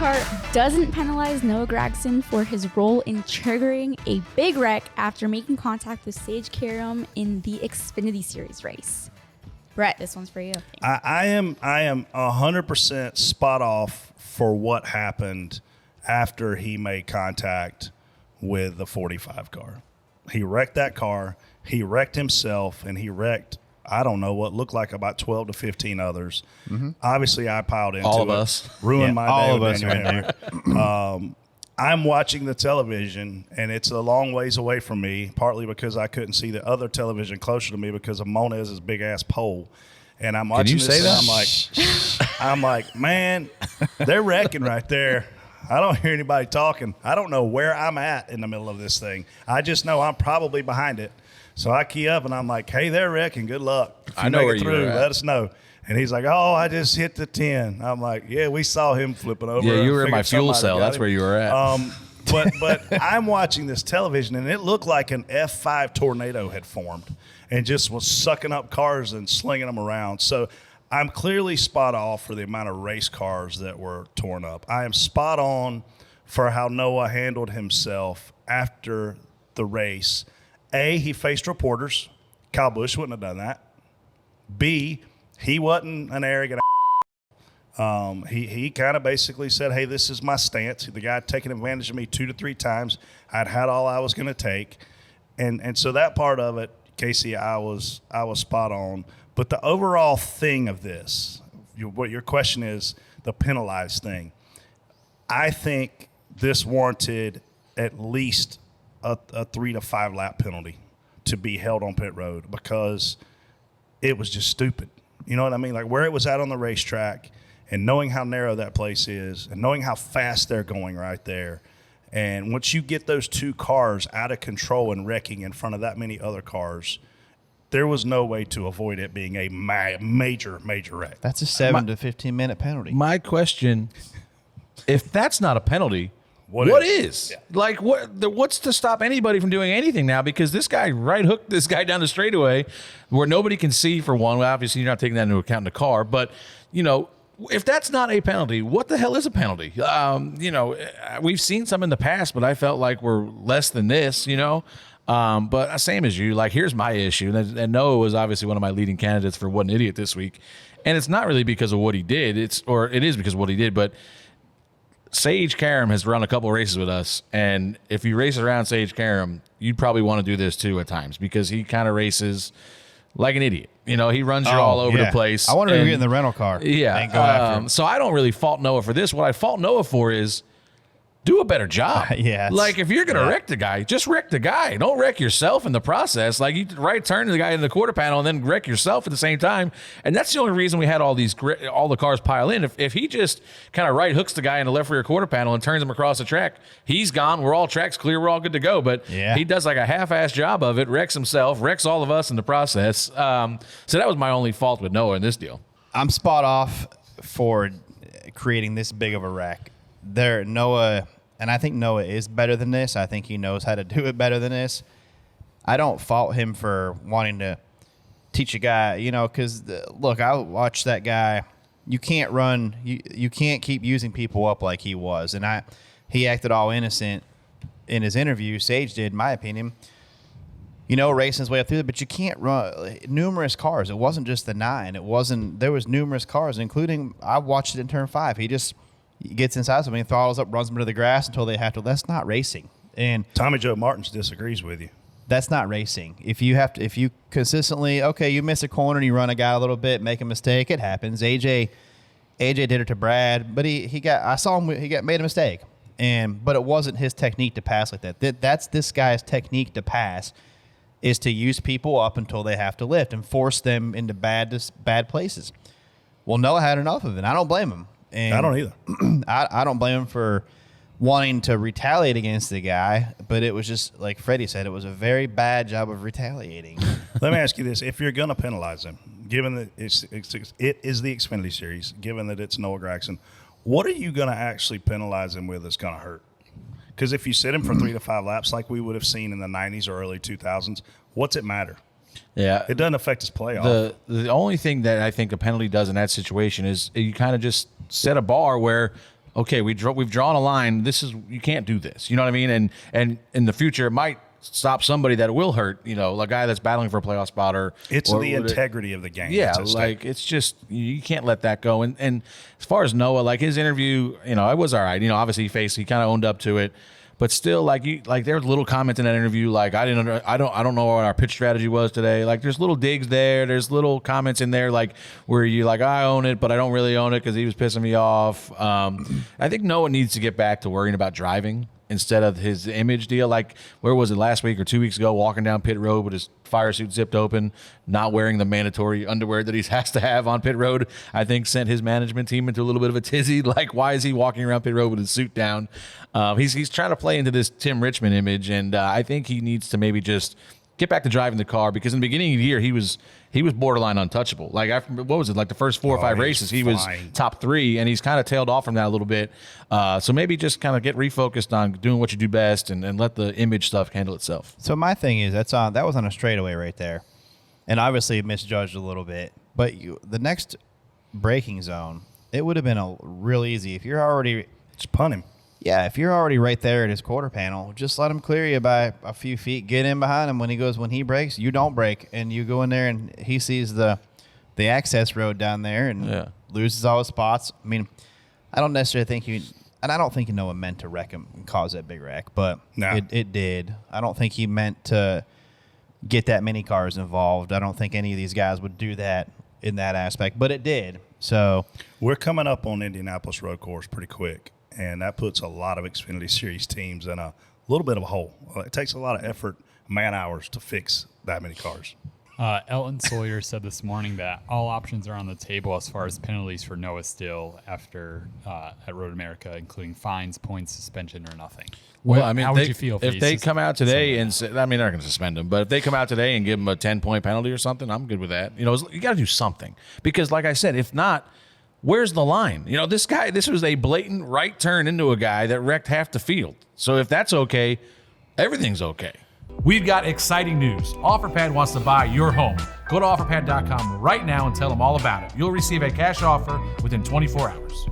NASCAR doesn't penalize Noah Gragson for his role in triggering a big wreck after making contact with Sage Karam in the Xfintiy Series race. Brett, this one's for you. I am 100% spot off for what happened after he made contact with the 45 car. He wrecked that car, he wrecked himself, and he wrecked, I don't know, what looked like about 12 to 15 others. Mm-hmm. Obviously, I piled into all of it. Us. Ruined my day. All of with us Daniel right Hemmer. I'm watching the television, and it's a long ways away from me, partly because I couldn't see the other television closer to me because of Monez's big-ass pole. And I'm watching you this, say and that? I'm like, man, they're wrecking right there. I don't hear anybody talking. I don't know where I'm at in the middle of this thing. I just know I'm probably behind it. So I key up, and I'm like, hey, they're wrecking. Good luck. If you I know make where it you through, were at. let us know. And he's like, oh, I just hit the 10. I'm like, yeah, we saw him flipping over. Yeah, you were in my Figured fuel somebody cell. got That's him. where you were at. But I'm watching this television, and it looked like an F5 tornado had formed and just was sucking up cars and slinging them around. So I'm clearly spot off for the amount of race cars that were torn up. I am spot on for how Noah handled himself after the race. A, he faced reporters. Kyle Busch wouldn't have done that. B, he wasn't an arrogant. He kind of basically said, hey, this is my stance. The guy had taken advantage of me 2 to 3 times. I'd had all I was going to take. And so that part of it, Casey, I was spot on. But the overall thing of this, what your question is, the penalized thing, I think this warranted at least a 3 to 5 lap penalty to be held on pit road because it was just stupid. You know what I mean? Like where it was at on the racetrack and knowing how narrow that place is and knowing how fast they're going right there. And once you get those 2 cars out of control and wrecking in front of that many other cars, there was no way to avoid it being a major wreck. That's a 7 to 15-minute penalty. My question, if that's not a penalty, what is? Yeah. Like, what's to stop anybody from doing anything now? Because this guy right hooked this guy down the straightaway where nobody can see, for one. Well, obviously, you're not taking that into account in the car. But, you know, if that's not a penalty, what the hell is a penalty? You know, we've seen some in the past, but I felt like we're less than this, you know. But same as you, like, here's my issue. And Noah was obviously one of my leading candidates for What an Idiot this week. And it's not really because of what he did. It is because of what he did, but Sage Karam has run a couple races with us, and if you race around Sage Karam, you'd probably want to do this too at times because he kind of races like an idiot. You know, he runs you all over the place. I wanted to get in the rental car. Yeah. And go after him. So I don't really fault Noah for this. What I fault Noah for is do a better job. Yeah, like if you're gonna wreck the guy, just wreck the guy. Don't wreck yourself in the process. Like you right turn the guy in the quarter panel and then wreck yourself at the same time. And that's the only reason we had all the cars pile in. If he just kind of right hooks the guy in the left rear quarter panel and turns him across the track, he's gone. We're all tracks clear. We're all good to go. But he does like a half-ass job of it. Wrecks himself. Wrecks all of us in the process. So that was my only fault with Noah in this deal. I'm spot off for creating this big of a wreck. Noah, and I think Noah is better than this. I think he knows how to do it better than this. I don't fault him for wanting to teach a guy, you know, because, look, I watched that guy. You can't run. You can't keep using people up like he was. And he acted all innocent in his interview. Sage did, in my opinion. You know, racing his way up through it, but you can't run numerous cars. It wasn't just the 9. There was numerous cars, including, I watched it in turn 5. He gets inside somebody, throttles up, runs them to the grass until they have to. That's not racing. And Tommy Joe Martins disagrees with you. That's not racing. If you consistently, you miss a corner and you run a guy a little bit, make a mistake, it happens. AJ did it to Brad, but he made a mistake. But it wasn't his technique to pass like that. That's this guy's technique to pass, is to use people up until they have to lift and force them into bad places. Well, Noah had enough of it. I don't blame him. And I don't either. I don't blame him for wanting to retaliate against the guy, but it was just, like Freddie said, it was a very bad job of retaliating. Let me ask you this. If you're going to penalize him, given that it is the Xfintiy Series, given that it's Noah Gragson, what are you going to actually penalize him with that's going to hurt? Because if you sit him for 3 to 5 laps like we would have seen in the 90s or early 2000s, what's it matter? Yeah. It doesn't affect his playoff. The only thing that I think a penalty does in that situation is you kind of just set a bar where, okay, we've drawn a line. You can't do this. You know what I mean? And in the future, it might stop somebody that will hurt, a guy that's battling for a playoff spot or the integrity of the game. Yeah, like it's just you can't let that go. And as far as Noah, like his interview, it was all right. Obviously he kind of owned up to it, but still, there's little comments in that interview, like I don't know what our pitch strategy was today. Like there's little digs there, there's little comments in there, like where you like I own it, but I don't really own it because he was pissing me off. I think Noah needs to get back to worrying about driving instead of his image deal. Like, where was it last week or 2 weeks ago, walking down pit road with his fire suit zipped open, not wearing the mandatory underwear that he has to have on pit road, I think sent his management team into a little bit of a tizzy. Like, why is he walking around pit road with his suit down? He's trying to play into this Tim Richmond image, and I think he needs to maybe just get back to driving the car, because in the beginning of the year he was borderline untouchable. Like after, what was it, like the first 4 or 5 races he was top 3, and he's kind of tailed off from that a little bit. So maybe just kind of get refocused on doing what you do best and let the image stuff handle itself. So my thing is that was on a straightaway right there, and obviously misjudged a little bit. But the next braking zone, it would have been a real easy if you're already just punt him. Yeah, if you're already right there at his quarter panel, just let him clear you by a few feet. Get in behind him when he brakes. You don't brake, and you go in there, and he sees the access road down there and loses all his spots. I mean, I don't necessarily think and I don't think Noah meant to wreck him and cause that big wreck, but it did. I don't think he meant to get that many cars involved. I don't think any of these guys would do that in that aspect, but it did. So we're coming up on Indianapolis road course pretty quick. And that puts a lot of Xfinity Series teams in a little bit of a hole. It takes a lot of effort, man hours to fix that many cars. Elton Sawyer said this morning that all options are on the table as far as penalties for Noah still after at Road America, including fines, points, suspension, or nothing. Well, I mean, how would you feel if they come out today and say, I mean, they're not going to suspend him, but if they come out today and give him a 10-point penalty or something, I'm good with that. You got to do something, because like I said, if not, where's the line? This was a blatant right turn into a guy that wrecked half the field. So if that's okay, everything's okay. We've got exciting news. OfferPad wants to buy your home. Go to OfferPad.com right now and tell them all about it. You'll receive a cash offer within 24 hours.